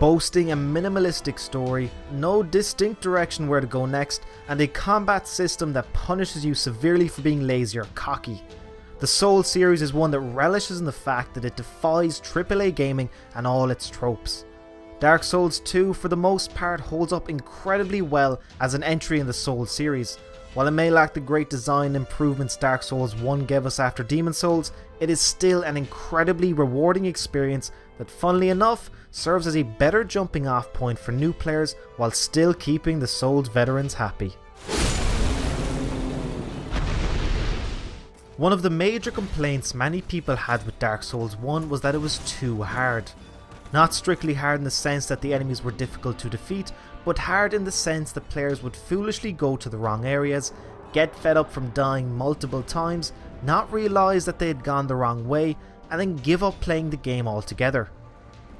boasting a minimalistic story, no distinct direction where to go next, and a combat system that punishes you severely for being lazy or cocky. The Souls series is one that relishes in the fact that it defies AAA gaming and all its tropes. Dark Souls 2 for the most part holds up incredibly well as an entry in the Souls series. While it may lack the great design improvements Dark Souls 1 gave us after Demon Souls, it is still an incredibly rewarding experience that, funnily enough, serves as a better jumping off point for new players while still keeping the Souls veterans happy. One of the major complaints many people had with Dark Souls 1 was that it was too hard. Not strictly hard in the sense that the enemies were difficult to defeat, but hard in the sense that players would foolishly go to the wrong areas, get fed up from dying multiple times, not realise that they had gone the wrong way, and then give up playing the game altogether.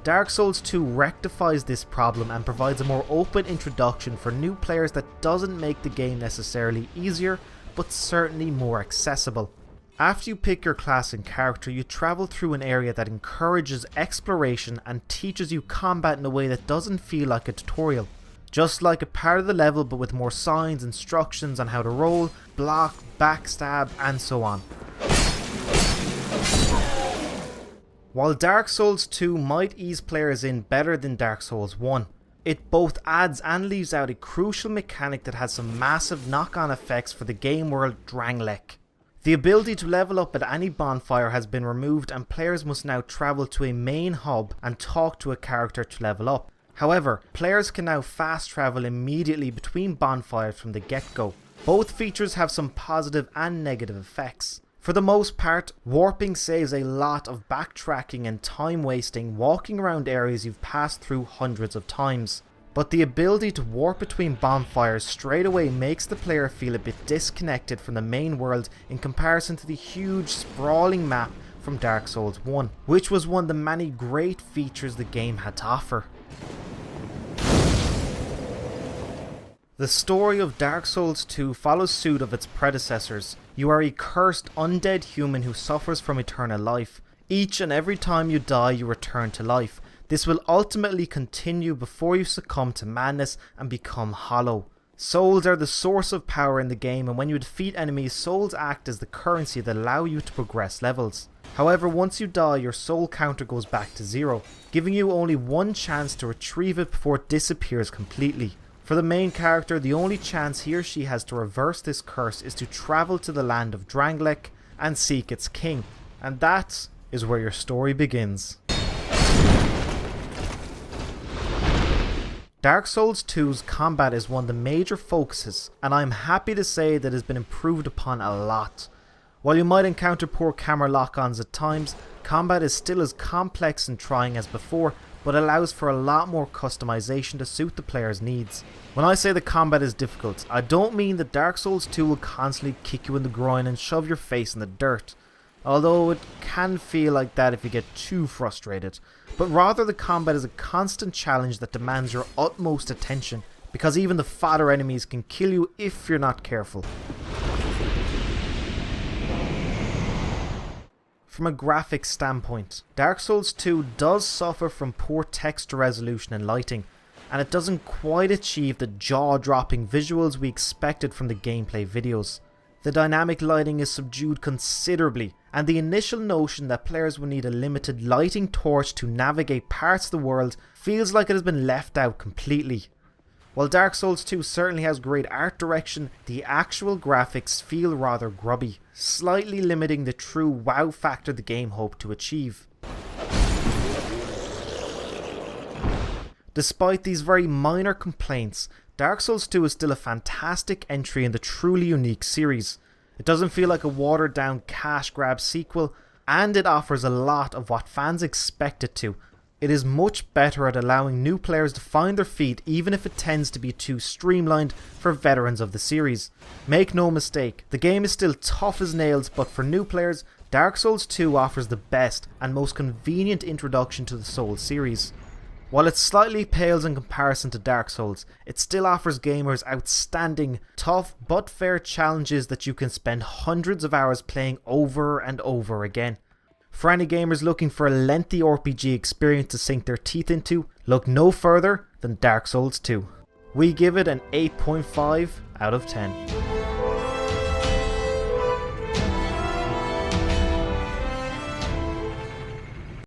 Dark Souls 2 rectifies this problem and provides a more open introduction for new players that doesn't make the game necessarily easier, but certainly more accessible. After you pick your class and character, you travel through an area that encourages exploration and teaches you combat in a way that doesn't feel like a tutorial. Just like a part of the level, but with more signs, instructions on how to roll, block, backstab, and so on. While Dark Souls 2 might ease players in better than Dark Souls 1, it both adds and leaves out a crucial mechanic that has some massive knock-on effects for the game world Drangleic. The ability to level up at any bonfire has been removed, and players must now travel to a main hub and talk to a character to level up. However, players can now fast travel immediately between bonfires from the get-go. Both features have some positive and negative effects. For the most part, warping saves a lot of backtracking and time wasting walking around areas you've passed through hundreds of times. But the ability to warp between bonfires straight away makes the player feel a bit disconnected from the main world in comparison to the huge sprawling map from Dark Souls 1, which was one of the many great features the game had to offer. The story of Dark Souls 2 follows suit of its predecessors. You are a cursed undead human who suffers from eternal life. Each and every time you die, you return to life. This will ultimately continue before you succumb to madness and become hollow. Souls are the source of power in the game, and when you defeat enemies, souls act as the currency that allow you to progress levels. However, once you die, your soul counter goes back to 0, giving you only one chance to retrieve it before it disappears completely. For the main character, the only chance he or she has to reverse this curse is to travel to the land of Drangleic and seek its king, and that is where your story begins. Dark Souls 2's combat is one of the major focuses, and I am happy to say that it has been improved upon a lot. While you might encounter poor camera lock-ons at times, combat is still as complex and trying as before, but allows for a lot more customization to suit the player's needs. When I say the combat is difficult, I don't mean that Dark Souls 2 will constantly kick you in the groin and shove your face in the dirt, although it can feel like that if you get too frustrated, but rather the combat is a constant challenge that demands your utmost attention, because even the fodder enemies can kill you if you're not careful. From a graphics standpoint, Dark Souls 2 does suffer from poor texture resolution and lighting, and it doesn't quite achieve the jaw-dropping visuals we expected from the gameplay videos. The dynamic lighting is subdued considerably, and the initial notion that players will need a limited lighting torch to navigate parts of the world feels like it has been left out completely. While Dark Souls 2 certainly has great art direction, the actual graphics feel rather grubby, slightly limiting the true wow factor the game hoped to achieve. Despite these very minor complaints, Dark Souls 2 is still a fantastic entry in the truly unique series. It doesn't feel like a watered down cash grab sequel, and it offers a lot of what fans expect it to. It is much better at allowing new players to find their feet, even if it tends to be too streamlined for veterans of the series. Make no mistake, the game is still tough as nails, but for new players, Dark Souls 2 offers the best and most convenient introduction to the Souls series. While it slightly pales in comparison to Dark Souls, it still offers gamers outstanding, tough but fair challenges that you can spend hundreds of hours playing over and over again. For any gamers looking for a lengthy RPG experience to sink their teeth into, look no further than Dark Souls 2. We give it an 8.5 out of 10.